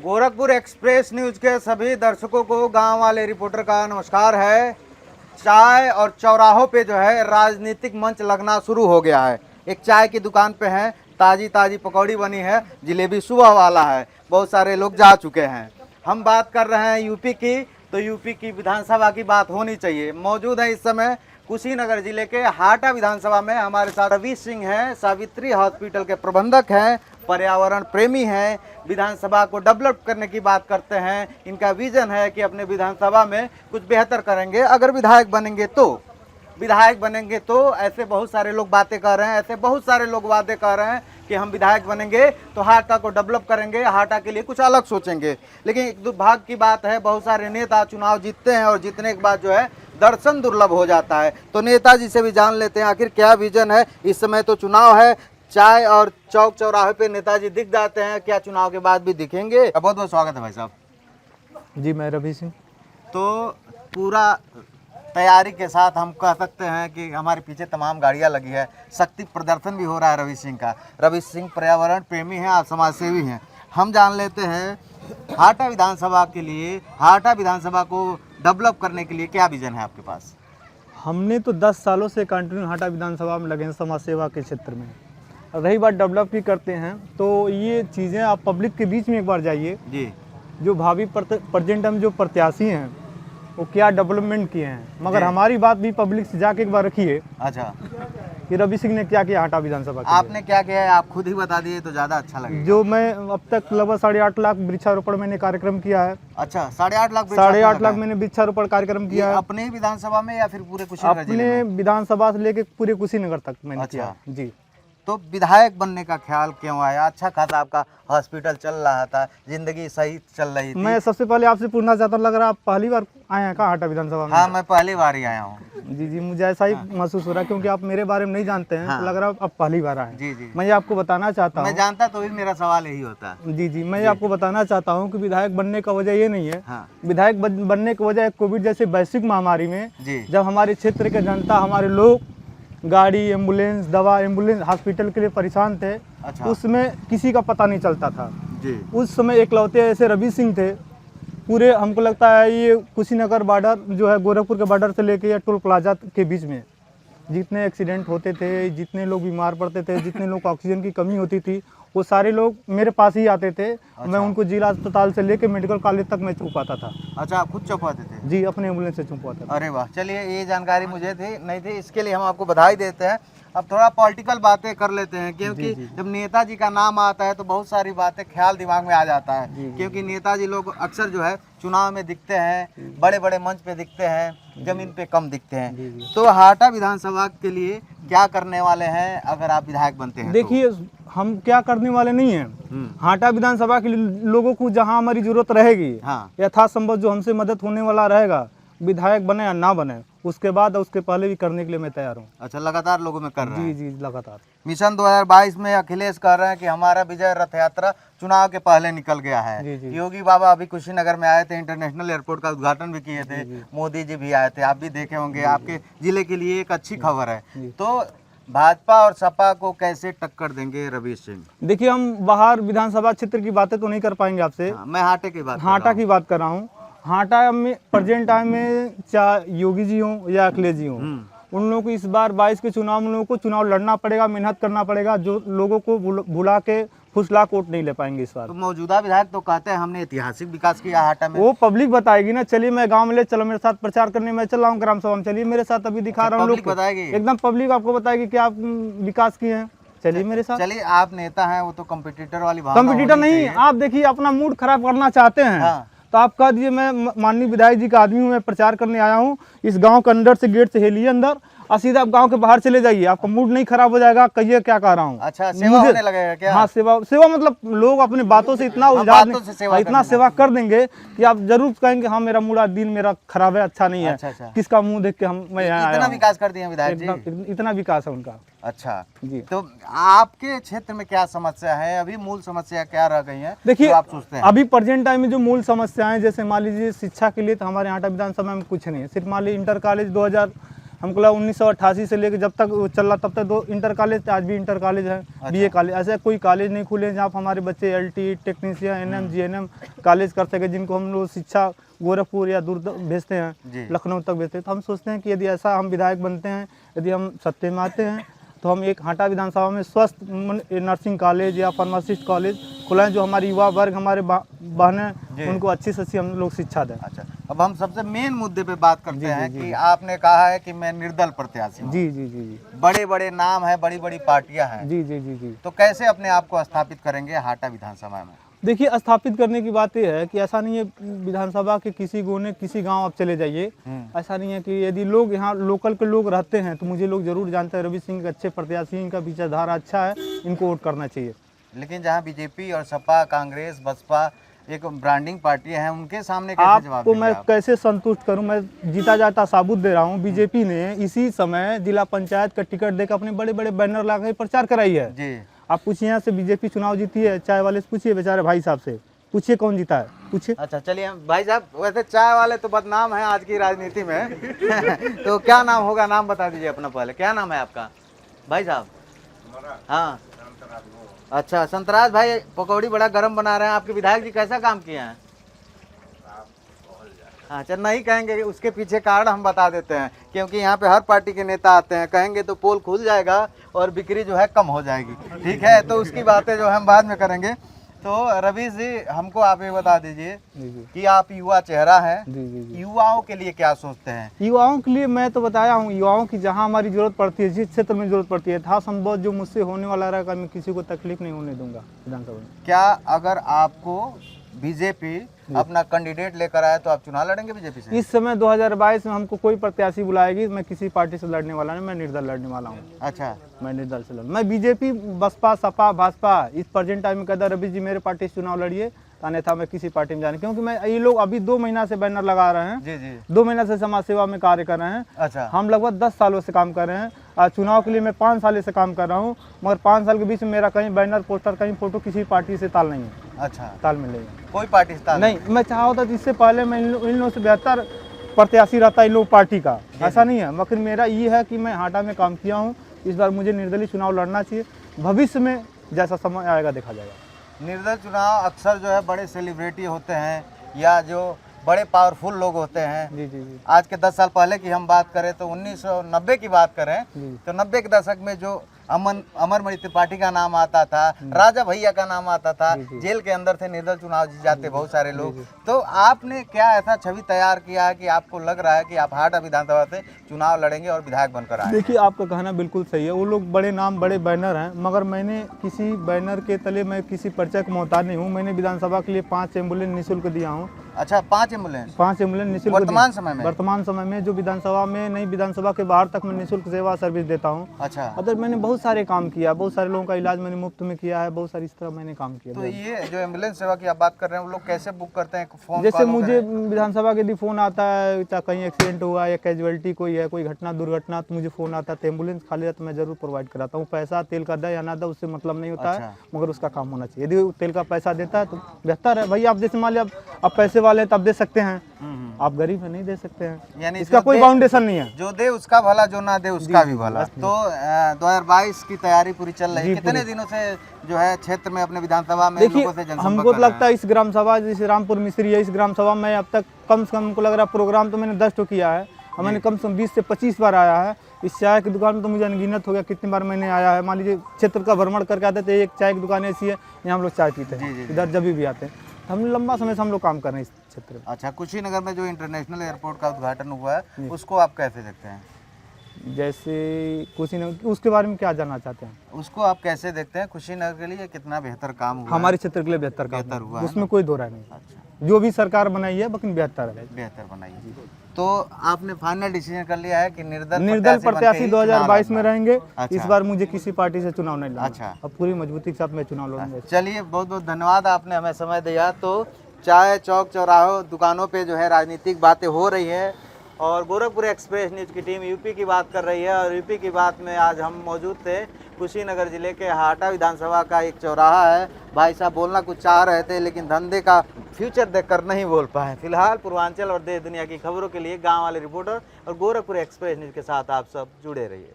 Gorakhpur express news के सभी दर्शकों को गांव वाले रिपोर्टर का नमस्कार है। चाय और चौराहों पे जो है राजनीतिक मंच लगना शुरू हो गया है। एक चाय की दुकान पे है, ताजी ताजी पकौड़ी बनी है, जलेबी सुबह वाला है, बहुत सारे लोग जा चुके हैं। हम बात कर रहे हैं यूपी की, तो यूपी की विधानसभा की बात होनी चाहिए। मौजूद है इस समय कुशीनगर जिले के हाटा विधानसभा में। हमारे साथ रवि सिंह हैं, सावित्री हॉस्पिटल के प्रबंधक हैं, पर्यावरण प्रेमी हैं, विधानसभा को डेवलप करने की बात करते हैं। इनका विजन है कि अपने विधानसभा में कुछ बेहतर करेंगे अगर विधायक बनेंगे तो ऐसे बहुत सारे लोग बातें कर रहे हैं, ऐसे बहुत सारे लोग वादे कर रहे हैं कि हम विधायक बनेंगे तो हाटा को डेवलप करेंगे, हाटा के लिए कुछ अलग सोचेंगे। लेकिन एक दुर्भाग्य की बात है, बहुत सारे नेता चुनाव जीतते हैं और जीतने के बाद जो है दर्शन दुर्लभ हो जाता है। तो नेताजी से भी जान लेते हैं आखिर क्या विजन है। इस समय तो चुनाव है, चाय और चौक चौराहे पे नेताजी दिख जाते हैं, क्या चुनाव के बाद भी दिखेंगे? बहुत बहुत स्वागत है भाई साहब। जी, मैं रवि सिंह। तो पूरा तैयारी के साथ हम कह सकते हैं कि हमारे पीछे तमाम गाड़ियां लगी है, शक्ति प्रदर्शन भी हो रहा है रवि सिंह का। रवि सिंह पर्यावरण प्रेमी हैं, आप समाज सेवी हैं। हम जान लेते हैं हाटा विधानसभा के लिए, हाटा विधानसभा को डेवलप करने के लिए क्या विजन है आपके पास? हमने तो 10 सालों से कंटिन्यू हाटा विधानसभा में लगे हैं समाज सेवा के क्षेत्र में। रही बात डेवलप की करते हैं तो ये चीज़ें आप पब्लिक के बीच में एक बार जाइए जी। जो भावी प्रेजेंट हम जो प्रत्याशी हैं वो क्या डेवलपमेंट किए हैं, मगर जी। हमारी बात भी पब्लिक से जाके एक बार रखिए अच्छा, कि रवि सिंह ने क्या किया हाटा विधानसभा के लिए। आपने क्या किया है आप खुद ही बता दिए तो ज़्यादा अच्छा लगेगा। जो मैं अब तक लगभग 8.5 लाख वृक्षारोपण मैंने कार्यक्रम किया है। अच्छा, 8.5 लाख 8.5 लाख मैंने वृक्षारोपण कार्यक्रम किया है। अपने ही विधानसभा में या फिर पूरे कुशीनगर जिले अपने में? विधानसभा से लेके पूरे कुशीनगर तक मैंने अच्छा। किया। जी। तो विधायक बनने का ख्याल क्यों आया? अच्छा खासा आपका हॉस्पिटल चल रहा था, जिंदगी सही चल रही थी। मैं सबसे पहले आपसे पूछना चाहता हूँ, लग रहा है आप पहली बार आए हैं का हाटा विधानसभा में? हाँ, मैं पहली बार ही आया हूँ। जी जी, मुझे ऐसा ही महसूस हो रहा है क्योंकि आप मेरे बारे में नहीं जानते हैं। हाँ। तो लग रहा है आप पहली बार आए हैं। जी जी, मैं ये आपको बताना चाहता हूँ। मैं जानता तो भी मेरा सवाल यही होता। जी जी, मैं ये आपको बताना चाहता हूँ कि विधायक बनने का वजह ये नहीं है। हाँ विधायक बनने की वजह कोविड जैसे वैश्विक महामारी में जी, जब हमारे क्षेत्र के जनता, हमारे लोग गाड़ी, एम्बुलेंस, दवा, एम्बुलेंस, हॉस्पिटल के लिए परेशान थे। अच्छा उसमें किसी का पता नहीं चलता था। जी, उस समय एकलौते ऐसे रवि सिंह थे। पूरे हमको लगता है ये कुशीनगर बॉर्डर जो है, गोरखपुर के बॉर्डर से लेके या टोल प्लाजा के बीच में जितने एक्सीडेंट होते थे, जितने लोग बीमार पड़ते थे, जितने लोग को ऑक्सीजन की कमी होती थी, वो सारे लोग मेरे पास ही आते थे। मैं उनको जिला अस्पताल से लेके मेडिकल कॉलेज तक मैं छुपाता था। अच्छा, आप खुद चौंकाते थे? जी, अपने एम्बुलेंस से छुपाता था। अरे वाह, चलिए ये जानकारी मुझे थी नहीं थी, इसके लिए हम आपको बधाई देते हैं। अब थोड़ा पॉलिटिकल बातें कर लेते हैं, क्योंकि जब नेताजी का नाम आता है तो बहुत सारी बातें ख्याल दिमाग में आ जाता है। क्योंकि नेताजी लोग अक्सर जो है चुनाव में दिखते हैं, बड़े बड़े मंच पे दिखते हैं, जमीन पे कम दिखते हैं। तो हाटा विधानसभा के लिए क्या करने वाले हैं अगर आप विधायक बनते हैं? देखिए, हम क्या करने वाले नहीं हैं। हाटा विधानसभा के लोगों को जहां हमारी जरूरत रहेगी, हाँ, यथासंभव जो हमसे मदद होने वाला रहेगा, विधायक बने या ना बने, उसके बाद उसके पहले भी करने के लिए मैं तैयार हूँ। अच्छा, लगातार लोगों में कर रहे हैं। जी जी, लगातार। मिशन 2022 में अखिलेश कह रहे हैं कि हमारा विजय रथ यात्रा चुनाव के पहले निकल गया है। जी, जी। योगी बाबा अभी कुशीनगर में आए थे, इंटरनेशनल एयरपोर्ट का उद्घाटन भी किए थे। मोदी जी भी आए थे, आप भी देखे होंगे। आपके जिले के लिए एक अच्छी खबर है। तो भाजपा और सपा को कैसे टक्कर देंगे रवि सिंह? देखिए, हम बाहर विधानसभा क्षेत्र की बातें तो नहीं कर पाएंगे आपसे। हाँ, मैं हाटे की बात हाटा की बात कर रहा हूँ। हाटा में प्रेजेंट टाइम में चाहे योगी जी हों या अखिलेश जी हों, उन लोगों को इस बार 22 के चुनाव में लोगों को चुनाव लड़ना पड़ेगा, मेहनत करना पड़ेगा। जो लोगों को भुला के फुसला वोट नहीं ले पाएंगे इस बार। तो मौजूदा विधायक तो कहते हैं हमने ऐतिहासिक विकास किया हाटा में। वो पब्लिक बताएगी ना। चलिए, मैं गांव में ले चलो, मेरे साथ प्रचार करने मैं चल रहा हूँ ग्राम सभा में। चलिए मेरे साथ, अभी दिखा रहा हूँ। लोग बताएगी एकदम पब्लिक आपको बताएगी कि आप विकास किए हैं। चलिए मेरे साथ। चलिए, आप नेता हैं, वो तो कंपटीटर वाली भावना कंपटीटर होनी नहीं, चाहिए। आप देखिए अपना मूड खराब करना चाहते हैं। हाँ। तो आप कह दीजिए मैं माननीय विधायक जी का आदमी हूँ, मैं प्रचार करने आया हूँ। इस गांव के अंदर से गेट से हेलिए अंदर और सीधा आप गांव के बाहर चले जाइए, आपका मूड नहीं खराब हो जाएगा। कहिए क्या कह रहा हूँ। अच्छा, सेवा होने लगेगा क्या? हाँ, सेवा मतलब लोग अपने बातों से इतना उलझा इतना सेवा कर देंगे कि आप जरूर कहेंगे हाँ मेरा मूड दिन मेरा खराब है, अच्छा नहीं है। अच्छा। किसका मुंह देख के मैं यहाँ आया इतना हूँ। विकास कर दिए विधायक जी? इतना विकास है उनका। अच्छा जी। तो आपके क्षेत्र में क्या समस्या है अभी? मूल समस्या क्या रह गई है देखिए, आप सोचते हैं? अभी प्रेजेंट टाइम में जो मूल समस्याएं, जैसे मान लीजिए शिक्षा के लिए तो हमारे हाटा विधानसभा में कुछ नहीं है। सिर्फ मान लीजिए इंटर कॉलेज हमको लगा 1988 से लेकर जब तक वो चल रहा तब तक 2 इंटर कॉलेज थे, आज भी इंटर कॉलेज है, बीए कॉलेज, ऐसे कोई कॉलेज नहीं खुले जहाँ पर हमारे बच्चे LT technician NM GNM college कर सके, जिनको हम लोग शिक्षा गोरखपुर या दूर भेजते हैं, लखनऊ तक भेजते हैं। तो हम सोचते हैं कि यदि ऐसा हम विधायक बनते हैं, यदि हम सत्ते में आते हैं, तो हम एक हाटा विधानसभा में स्वस्थ नर्सिंग कॉलेज या फार्मासिस्ट कॉलेज खुलाएं, जो हमारी युवा वर्ग, हमारे बहनें, उनको अच्छी से अच्छी हम लोग शिक्षा दें। अच्छा, अब हम सबसे मेन मुद्दे पे बात करते हैं कि आपने कहा है कि मैं निर्दल प्रत्याशी हूं। जी जी जी जी, बड़े बड़े नाम है, बड़ी बड़ी पार्टियां हैं। जी जी जी जी। तो कैसे अपने आप को स्थापित करेंगे हाटा विधानसभा में? देखिए, स्थापित करने की बात यह है कि ऐसा नहीं है विधानसभा के किसी कोने किसी गांव आप चले जाइए, ऐसा नहीं है कि यदि लोग यहाँ लोकल के लोग रहते हैं तो मुझे लोग जरूर जानते हैं रवि सिंह एक अच्छे प्रत्याशी, इनका विचारधारा अच्छा है, इनको वोट करना चाहिए। लेकिन जहाँ बीजेपी और सपा, कांग्रेस, बसपा एक ब्रांडिंग पार्टियां हैं, उनके सामने कैसे जवाब आपको देंगे मैं आप? कैसे संतुष्ट करूं? मैं जीता जाता साबुत दे रहा हूं। बीजेपी ने इसी समय जिला पंचायत का टिकट देकर अपने बड़े बड़े बैनर लगा प्रचार कराई है। जी, आप पूछिए यहाँ से बीजेपी चुनाव जीती है, चाय वाले से पूछिए, बेचारे भाई साहब से पूछिए कौन जीता है, पूछिए। अच्छा चलिए भाई साहब, वैसे चाय वाले तो बदनाम है आज की राजनीति में तो क्या नाम होगा, नाम बता दीजिए अपना पहले। क्या नाम है आपका भाई साहब? हाँ, अच्छा संतराज भाई, पकौड़ी बड़ा गरम बना रहे हैं। आपके विधायक जी कैसा काम किए हैं? अच्छा, नहीं कहेंगे, उसके पीछे कारण हम बता देते हैं, क्योंकि यहाँ पे हर पार्टी के नेता आते हैं, कहेंगे तो पोल खुल जाएगा और बिक्री जो है कम हो जाएगी। ठीक है, तो उसकी बातें जो हम बाद में करेंगे। तो रवि जी, हमको आप ये बता दीजिए कि आप युवा चेहरा हैं, युवाओं के लिए क्या सोचते हैं? युवाओं के लिए मैं तो बताया हूँ, युवाओं की जहाँ हमारी जरूरत पड़ती है, जिस क्षेत्र में जरूरत पड़ती है, था संभव जो मुझसे होने वाला रहेगा, मैं किसी को तकलीफ नहीं होने दूंगा विधानसभा में। क्या अगर आपको बीजेपी अपना कैंडिडेट लेकर आए तो आप चुनाव लड़ेंगे बीजेपी से? इस समय 2022 में हमको कोई प्रत्याशी बुलाएगी, मैं किसी पार्टी से लड़ने वाला नहीं, मैं निर्दल लड़ने वाला हूँ। अच्छा, मैं निर्दल से लड़, मैं बीजेपी, बसपा, सपा, भाजपा इस प्रेजेंट टाइम में कहता रवि जी मेरे पार्टी से चुनाव लड़िए, अन्यथा मैं किसी पार्टी में जाने, क्योंकि मैं ये लोग अभी 2 महीना से बैनर लगा रहे हैं। जी जी, 2 महीना से समाज सेवा में कार्य कर रहे हैं। अच्छा, हम लगभग 10 सालों से काम कर रहे हैं। चुनाव के लिए मैं 5 साल से काम कर रहा हूँ, मगर 5 साल के बीच में मेरा कहीं बैनर, पोस्टर, कहीं फोटो किसी पार्टी से ताल नहीं है। अच्छा, तालमेल नहीं है, कोई पार्टी से ताल नहीं। मैं चाहा होता तो इससे पहले मैं इन लोगों से बेहतर प्रत्याशी रहता इन लोग पार्टी का, ऐसा नहीं है। मगर मेरा ये है कि मैं हाटा में काम किया हूँ, इस बार मुझे निर्दलीय चुनाव लड़ना चाहिए। भविष्य में जैसा समय आएगा देखा जाएगा। निर्दल चुनाव अक्सर जो है बड़े सेलिब्रिटी होते हैं या जो बड़े पावरफुल लोग होते हैं। जी जी जी, आज के 10 साल पहले की हम बात करें तो 1990 की बात करें तो 90 के दशक में जो अमरमणि त्रिपाठी का नाम आता था, राजा भैया का नाम आता था, जेल के अंदर थे, निर्दल चुनाव जीत जाते बहुत सारे लोग। तो आपने क्या ऐसा छवि तैयार किया है कि आपको लग रहा है कि आप हाटा विधानसभा से चुनाव लड़ेंगे और विधायक बनकर आए? देखिए, आपका कहना बिल्कुल सही है, वो लोग बड़े नाम, बड़े बैनर हैं, मगर मैंने किसी बैनर के तले मैं किसी परिचय का मोहताज नहीं हूँ। मैंने विधानसभा के लिए 5 एम्बुलेंस निःशुल्क दिया हूँ। अच्छा, 5 एम्बुलेंस? 5 एम्बुलेंस निःशुल्क वर्तमान समय में? वर्तमान समय में जो विधानसभा में नहीं, विधानसभा के बाहर तक मैं निःशुल्क सेवा सर्विस देता हूँ। अच्छा, अदर मैंने बहुत सारे काम किया, बहुत सारे लोगों का इलाज मैंने मुफ्त में किया है, बहुत सारी इस तरह मैंने काम किया। तो ये जो एम्बुलेंस सेवा की आप बात कर रहे हैं, वो लोग कैसे बुक करते हैं? फोन जैसे कॉल मुझे करें? विधानसभा के यदि फोन आता है, चाहे कहीं एक्सीडेंट हुआ या कैजुअलिटी कोई है, कोई घटना दुर्घटना, तो मुझे फोन आता है, तो एम्बुलेंस खाली है तो मैं जरूर प्रोवाइड कराता हूँ। पैसा तेल का दे या ना दे उससे मतलब नहीं होता है, मगर उसका काम होना चाहिए। यदि तेल का पैसा देता है तो बेहतर है। भाई आप जैसे मान लिया आप पैसे वाले हैं तब दे सकते हैं, आप गरीब है नहीं दे सकते हैं, यानी इसका कोई बाउंडेशन नहीं है। जो दे उसका भला, जो ना दे उसका भी भला। तो 2022 की तैयारी पूरी चल रही है, कितने दिनों से जो है क्षेत्र में अपने विधानसभा में देखिए, लोगों से जनसंपर्क हमको कर तो लगता है इस ग्राम सभा जैसे रामपुर मिस्त्री है, इस ग्राम सभा में अब तक कम से कम हमको लग रहा है प्रोग्राम तो मैंने 10 ठो किया है, और मैंने कम से कम 20 से 25 बार आया है। इस चाय की दुकान में तो मुझे अनगिनत हो गया कितनी बार मैंने आया है। मान लीजिए क्षेत्र का भ्रमण करके आते थे, एक चाय की दुकान ऐसी है यहाँ हम लोग चाय पीते हैं, इधर जब भी आते हैं। हम लंबा समय से हम लोग काम कर रहे हैं इस क्षेत्र में। अच्छा, कुशीनगर में जो इंटरनेशनल एयरपोर्ट का उद्घाटन हुआ है उसको आप कैसे देखते हैं? जैसे कुशीनगर, उसके बारे में क्या जानना चाहते हैं? उसको आप कैसे देखते हैं? कुशीनगर के लिए कितना बेहतर काम हुआ? हमारे क्षेत्र के लिए बेहतर हुआ है, उसमें कोई दो राय नहीं। अच्छा, जो भी सरकार बनाई है लेकिन बेहतर है, बेहतर बनाई है। तो आपने फाइनल डिसीजन कर लिया है कि निर्दल प्रत्याशी 2022 में रहेंगे। अच्छा। इस बार मुझे किसी पार्टी से चुनाव नहीं लड़ना। अच्छा, अब पूरी मजबूती के साथ मैं चुनाव लड़ूंगा। चलिए, बहुत बहुत धन्यवाद, आपने हमें समय दिया। तो चाय चौक चौराहों दुकानों पे जो है राजनीतिक बातें हो रही है, और गोरखपुर एक्सप्रेस न्यूज़ की टीम यूपी की बात कर रही है। और यूपी की बात में आज हम मौजूद थे कुशीनगर जिले के हाटा विधानसभा का एक चौराहा है। भाई साहब बोलना कुछ चाह रहे थे लेकिन धंधे का फ्यूचर देखकर नहीं बोल पाए। फिलहाल पूर्वांचल और देश दुनिया की खबरों के लिए गांव वाले रिपोर्टर और गोरखपुर एक्सप्रेस न्यूज़ के साथ आप सब जुड़े रहिए।